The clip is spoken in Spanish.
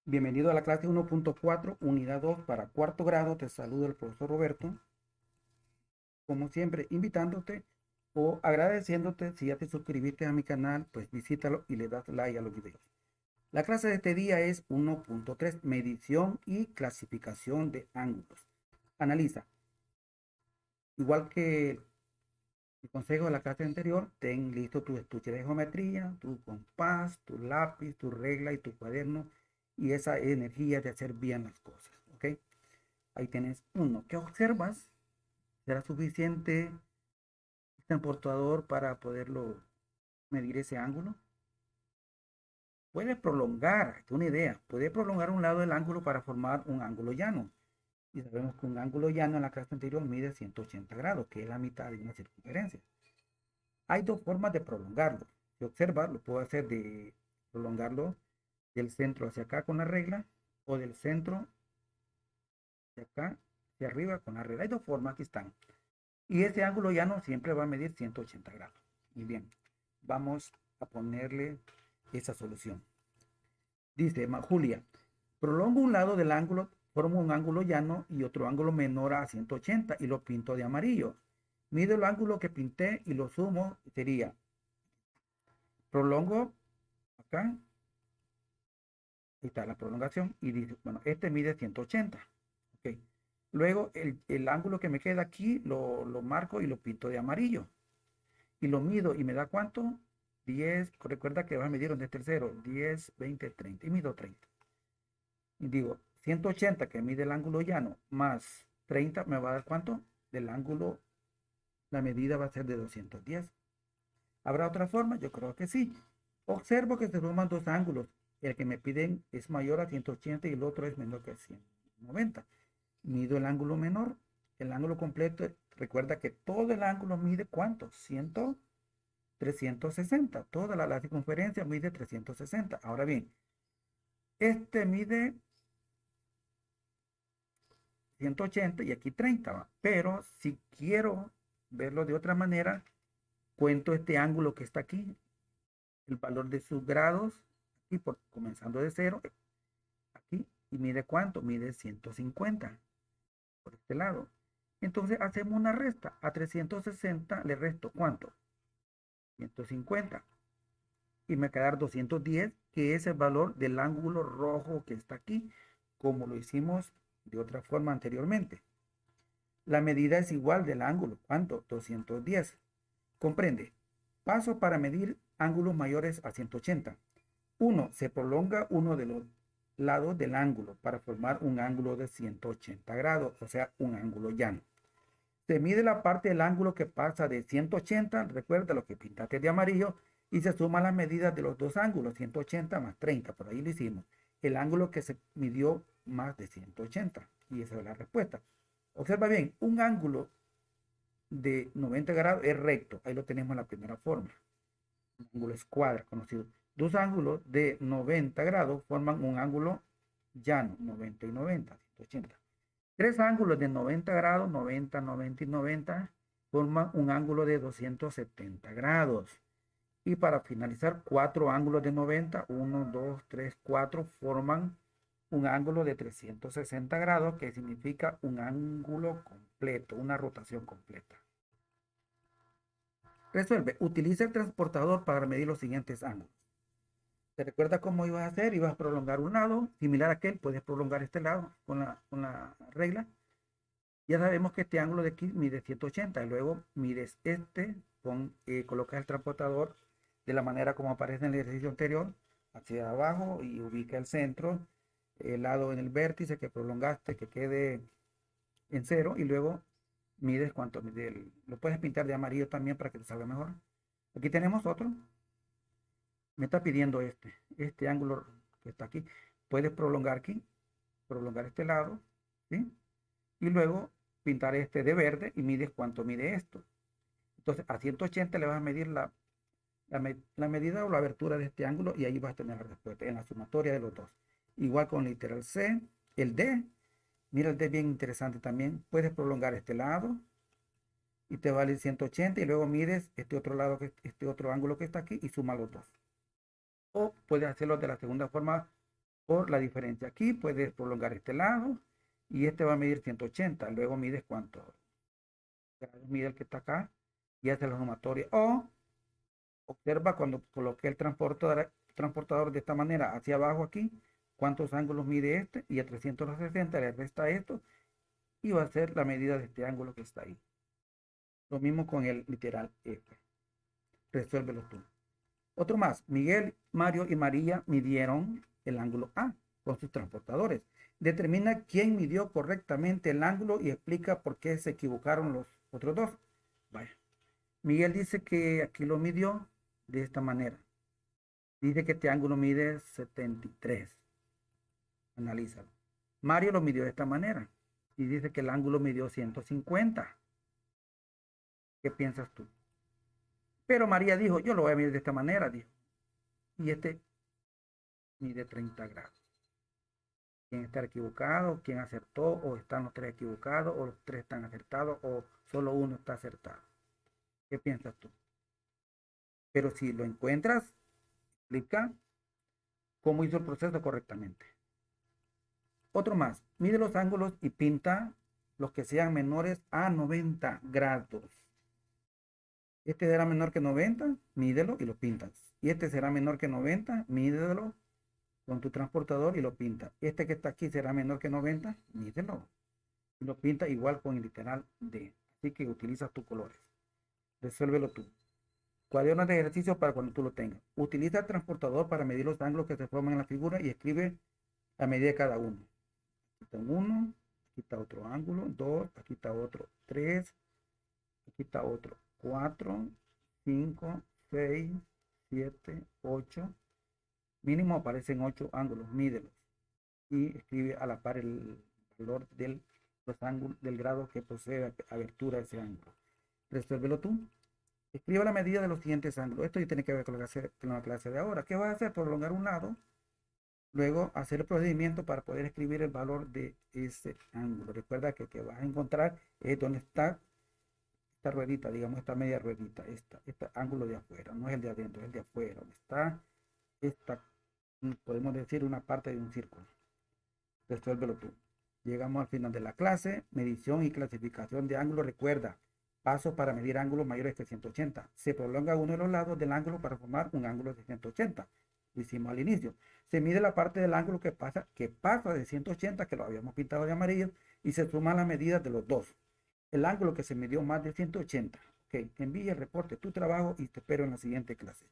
Bienvenido a la clase 1.4, unidad 2 para cuarto grado. Te saluda el profesor Roberto. Como siempre, invitándote o agradeciéndote si ya te suscribiste a mi canal, pues visítalo y le das like a los videos. La clase de este día es 1.3, medición y clasificación de ángulos. Analiza. Igual que el consejo de la clase anterior, ten listo tu estuche de geometría, tu compás, tu lápiz, tu regla y tu cuaderno y esa energía de hacer bien las cosas, ¿ok? Ahí tienes uno. ¿Qué observas? ¿Será suficiente el transportador para poderlo medir ese ángulo? Puede prolongar, es una idea, puede prolongar un lado del ángulo para formar un ángulo llano. Y sabemos que un ángulo llano en la clase anterior mide 180 grados, que es la mitad de una circunferencia. Hay dos formas de prolongarlo. Si observa, lo puedo hacer de prolongarlo del centro hacia acá con la regla o del centro de acá hacia arriba con la regla. Hay dos formas, aquí están. Y ese ángulo llano siempre va a medir 180 grados. Muy bien, vamos a ponerle esa solución. Dice Julia, prolongo un lado del ángulo, formo un ángulo llano y otro ángulo menor a 180 y lo pinto de amarillo. Mido el ángulo que pinté y lo sumo, sería, prolongo acá, ahí está la prolongación, y dice, bueno, este mide 180. Ok. Luego el ángulo que me queda aquí lo marco y lo pinto de amarillo. Y lo mido y me da ¿cuánto? 10, recuerda que vas a medir donde está el 0, 10, 20, 30, y mido 30. Y digo, 180 que mide el ángulo llano más 30 me va a dar ¿cuánto? Del ángulo, la medida va a ser de 210. ¿Habrá otra forma? Yo creo que sí. Observo que se forman dos ángulos. El que me piden es mayor a 180 y el otro es menor que 190. Mido el ángulo menor, el ángulo completo. Recuerda que todo el ángulo mide ¿cuánto? 100. 360. Toda la circunferencia mide 360. Ahora bien, este mide 180 y aquí 30, ¿va? Pero si quiero verlo de otra manera, cuento este ángulo que está aquí, el valor de sus grados, aquí comenzando de 0, aquí, y mide ¿cuánto? Mide 150 por este lado. Entonces hacemos una resta. A 360 le resto ¿cuánto? 150. Y me queda 210, que es el valor del ángulo rojo que está aquí, como lo hicimos de otra forma anteriormente. La medida es igual del ángulo. ¿Cuánto? 210. Comprende. Paso para medir ángulos mayores a 180. Uno, se prolonga uno de los lados del ángulo para formar un ángulo de 180 grados, o sea, un ángulo llano. Se mide la parte del ángulo que pasa de 180, recuerda lo que pintaste de amarillo, y se suman las medidas de los dos ángulos, 180 más 30, por ahí lo hicimos. El ángulo que se midió más de 180, y esa es la respuesta. Observa bien, un ángulo de 90 grados es recto, ahí lo tenemos en la primera forma. Un ángulo escuadra, conocido. Dos ángulos de 90 grados forman un ángulo llano, 90 y 90, 180. Tres ángulos de 90 grados, 90, 90 y 90, forman un ángulo de 270 grados. Y para finalizar, cuatro ángulos de 90, 1, 2, 3, 4, forman un ángulo de 360 grados, que significa un ángulo completo, una rotación completa. Resuelve. Utiliza el transportador para medir los siguientes ángulos. ¿Te recuerdas cómo ibas a hacer? Ibas a prolongar un lado, similar a aquel, puedes prolongar este lado con la regla. Ya sabemos que este ángulo de aquí mide 180 y luego mides este, colocas el transportador de la manera como aparece en el ejercicio anterior, hacia abajo y ubica el centro, el lado en el vértice que prolongaste, que quede en 0 y luego mides cuánto mide lo puedes pintar de amarillo también para que te salga mejor. Aquí tenemos otro, me está pidiendo este ángulo que está aquí. Puedes prolongar aquí, prolongar este lado, ¿sí? Y luego pintar este de verde y mides cuánto mide esto. Entonces a 180 le vas a medir la medida o la abertura de este ángulo y ahí vas a tener la respuesta en la sumatoria de los dos. Igual con literal C, el D. Mira el D bien interesante también. Puedes prolongar este lado y te vale 180 y luego mides este otro lado, este otro ángulo que está aquí y suma los dos. O puedes hacerlo de la segunda forma por la diferencia. Aquí puedes prolongar este lado y este va a medir 180. Luego mides cuánto. Mide el que está acá y hace la sumatoria. O observa cuando coloqué el transportador de esta manera hacia abajo aquí, cuántos ángulos mide este, y a 360 le resta esto y va a ser la medida de este ángulo que está ahí. Lo mismo con el literal F. Resuélvelo tú. Otro más. Miguel, Mario y María midieron el ángulo A con sus transportadores. Determina quién midió correctamente el ángulo y explica por qué se equivocaron los otros dos. Vaya. Miguel dice que aquí lo midió de esta manera. Dice que este ángulo mide 73. Analízalo. Mario lo midió de esta manera y dice que el ángulo midió 150. ¿Qué piensas tú? Pero María dijo, yo lo voy a medir de esta manera, dijo. Y este mide 30 grados. ¿Quién está equivocado? ¿Quién acertó? ¿O están los tres equivocados? ¿O los tres están acertados? ¿O solo uno está acertado? ¿Qué piensas tú? Pero si lo encuentras, explica cómo hizo el proceso correctamente. Otro más, mide los ángulos y pinta los que sean menores a 90 grados. Este será menor que 90, mídelo y lo pintas. Y este será menor que 90, mídelo con tu transportador y lo pinta. Este que está aquí será menor que 90, mídelo y lo pinta igual con el literal D. Así que utilizas tus colores. Resuélvelo tú. Cuadernos de ejercicio para cuando tú lo tengas. Utiliza el transportador para medir los ángulos que se forman en la figura y escribe la medida de cada uno. Aquí está uno, aquí está otro ángulo, 2, aquí está otro, 3, aquí está otro, 4, 5, 6, 7, 8. Mínimo aparecen 8 ángulos, mídelos. Y escribe a la par el valor los ángulos, del grado que posee abertura de ese ángulo. Resuélvelo tú. Escriba la medida de los siguientes ángulos. Esto ya tiene que ver con la clase de ahora. ¿Qué vas a hacer? Prolongar un lado. Luego hacer el procedimiento para poder escribir el valor de ese ángulo. Recuerda que vas a encontrar es donde está esta ruedita, digamos, esta media ruedita, este ángulo de afuera, no es el de adentro, es el de afuera, donde está esta, podemos decir, una parte de un círculo. Resuélvelo tú. Llegamos al final de la clase. Medición y clasificación de ángulos. Recuerda, pasos para medir ángulos mayores que 180. Se prolonga uno de los lados del ángulo para formar un ángulo de 180. Lo hicimos al inicio. Se mide la parte del ángulo que pasa de 180, que lo habíamos pintado de amarillo, y se suman las medidas de los dos. El ángulo que se midió más de 180. Ok, envíe el reporte, tu trabajo, y te espero en la siguiente clase.